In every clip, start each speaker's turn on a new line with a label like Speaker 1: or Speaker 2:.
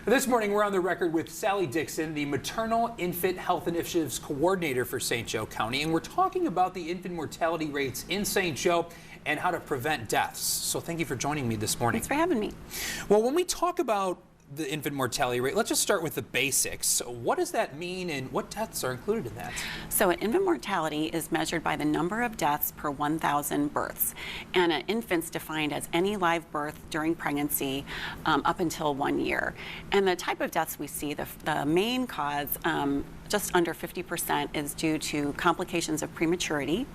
Speaker 1: This morning, we're on the record with Sally Dixon, the Maternal Infant Health Initiatives Coordinator for St. Joe County, and we're talking about the infant mortality rates in St. Joe and how to prevent deaths. So thank you for joining me this morning.
Speaker 2: Thanks for having me.
Speaker 1: Well, when we talk about the infant mortality rate, let's just start with the basics. What does that mean and what deaths are included in that?
Speaker 2: So infant mortality is measured by the number of deaths per 1,000 births. And an infant's defined as any live birth during pregnancy up until 1 year. And the type of deaths we see, the main cause, just under 50% is due to complications of prematurity.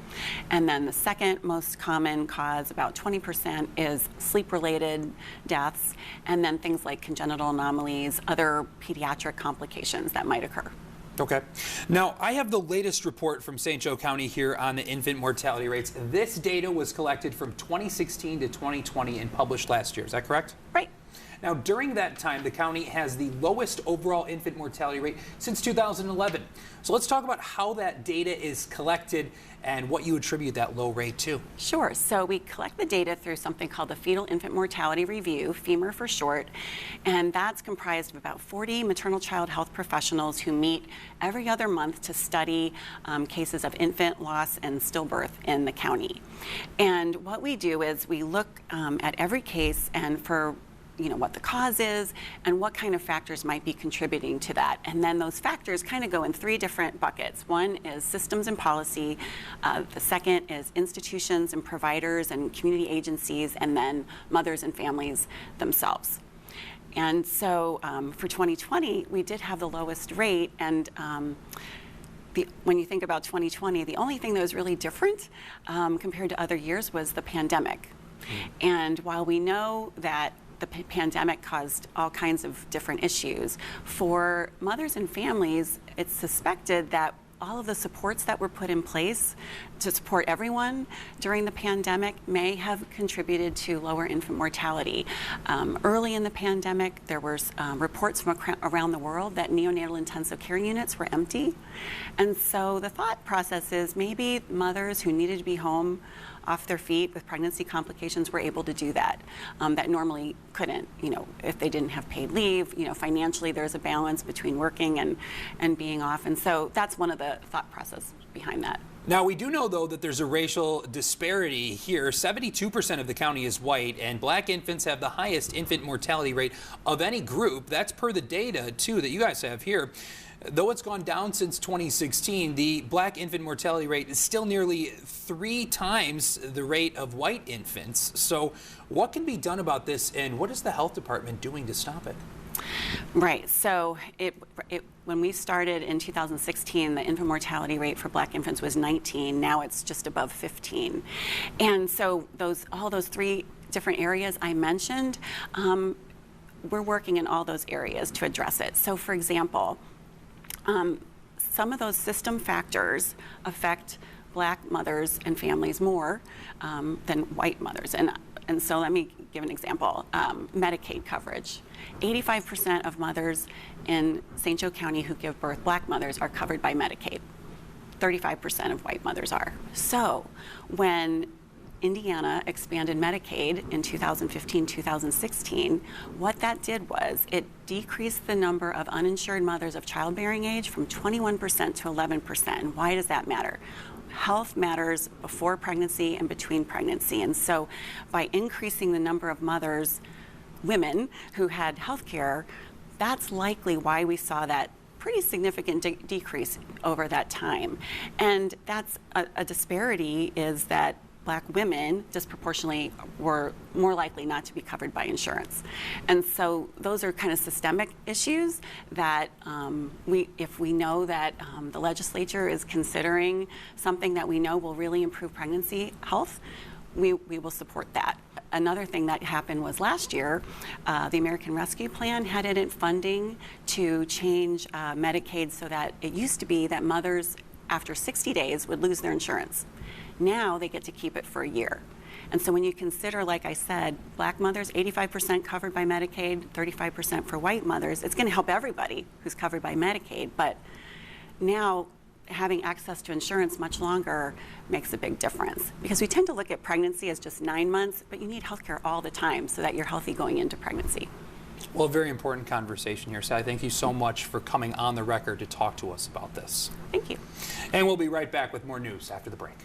Speaker 2: And then the second most common cause, about 20%, is sleep-related deaths. And then things like congenital anomalies, other pediatric complications that might occur.
Speaker 1: Okay. Now, I have the latest report from St. Joe County here on the infant mortality rates. This data was collected from 2016 to 2020 and published last year. Is that correct?
Speaker 2: Right.
Speaker 1: Now, during that time, the county has the lowest overall infant mortality rate since 2011. So let's talk about how that data is collected and what you attribute that low rate to.
Speaker 2: Sure. So we collect the data through something called the Fetal Infant Mortality Review, FEMR for short, and that's comprised of about 40 maternal child health professionals who meet every other month to study cases of infant loss and stillbirth in the county. And what we do is we look at every case and for what the cause is and what kind of factors might be contributing to that. And then those factors kind of go in three different buckets. One is systems and policy. The second is institutions and providers and community agencies, and then mothers and families themselves. And so for 2020, we did have the lowest rate. And when you think about 2020, the only thing that was really different compared to other years was the pandemic. And while we know that the pandemic caused all kinds of different issues, for mothers and families, it's suspected that all of the supports that were put in place to support everyone during the pandemic may have contributed to lower infant mortality. Early in the pandemic, there were reports from around the world that neonatal intensive care units were empty. And so the thought process is maybe mothers who needed to be home off their feet with pregnancy complications were able to do that, that normally couldn't, if they didn't have paid leave. Financially there's a balance between working and being off. And so that's one of the thought process behind that.
Speaker 1: Now, we do know, though, that there's a racial disparity here. 72% of the county is white, and black infants have the highest infant mortality rate of any group. That's per the data, too, that you guys have here. Though it's gone down since 2016, the black infant mortality rate is still nearly 3 times the rate of white infants. So what can be done about this, and what is the health department doing to stop it?
Speaker 2: Right. So when we started in 2016, the infant mortality rate for black infants was 19. Now it's just above 15. And so all those 3 different areas I mentioned, we're working in all those areas to address it. So for example, some of those system factors affect black mothers and families more than white mothers. And so let me give an example. Medicaid coverage. 85% of mothers in St. Joe County who give birth, black mothers, are covered by Medicaid. 35% of white mothers are. So when Indiana expanded Medicaid in 2015-2016, what that did was it decreased the number of uninsured mothers of childbearing age from 21% to 11%. And why does that matter? Health matters before pregnancy and between pregnancy. And so by increasing the number of mothers, women who had health care, that's likely why we saw that pretty significant decrease over that time. And that's a disparity is that black women disproportionately were more likely not to be covered by insurance. And so those are kind of systemic issues that if we know that the legislature is considering something that we know will really improve pregnancy health, we will support that. Another thing that happened was last year, the American Rescue Plan had it in funding to change Medicaid so that it used to be that mothers after 60 days would lose their insurance. Now they get to keep it for a year. And so when you consider, like I said, black mothers, 85% covered by Medicaid, 35% for white mothers, it's going to help everybody who's covered by Medicaid. But now having access to insurance much longer makes a big difference. Because we tend to look at pregnancy as just 9 months, but you need healthcare all the time so that you're healthy going into pregnancy.
Speaker 1: Well, a very important conversation here, Sally. Thank you so much for coming on the record to talk to us about this.
Speaker 2: Thank you.
Speaker 1: And we'll be right back with more news after the break.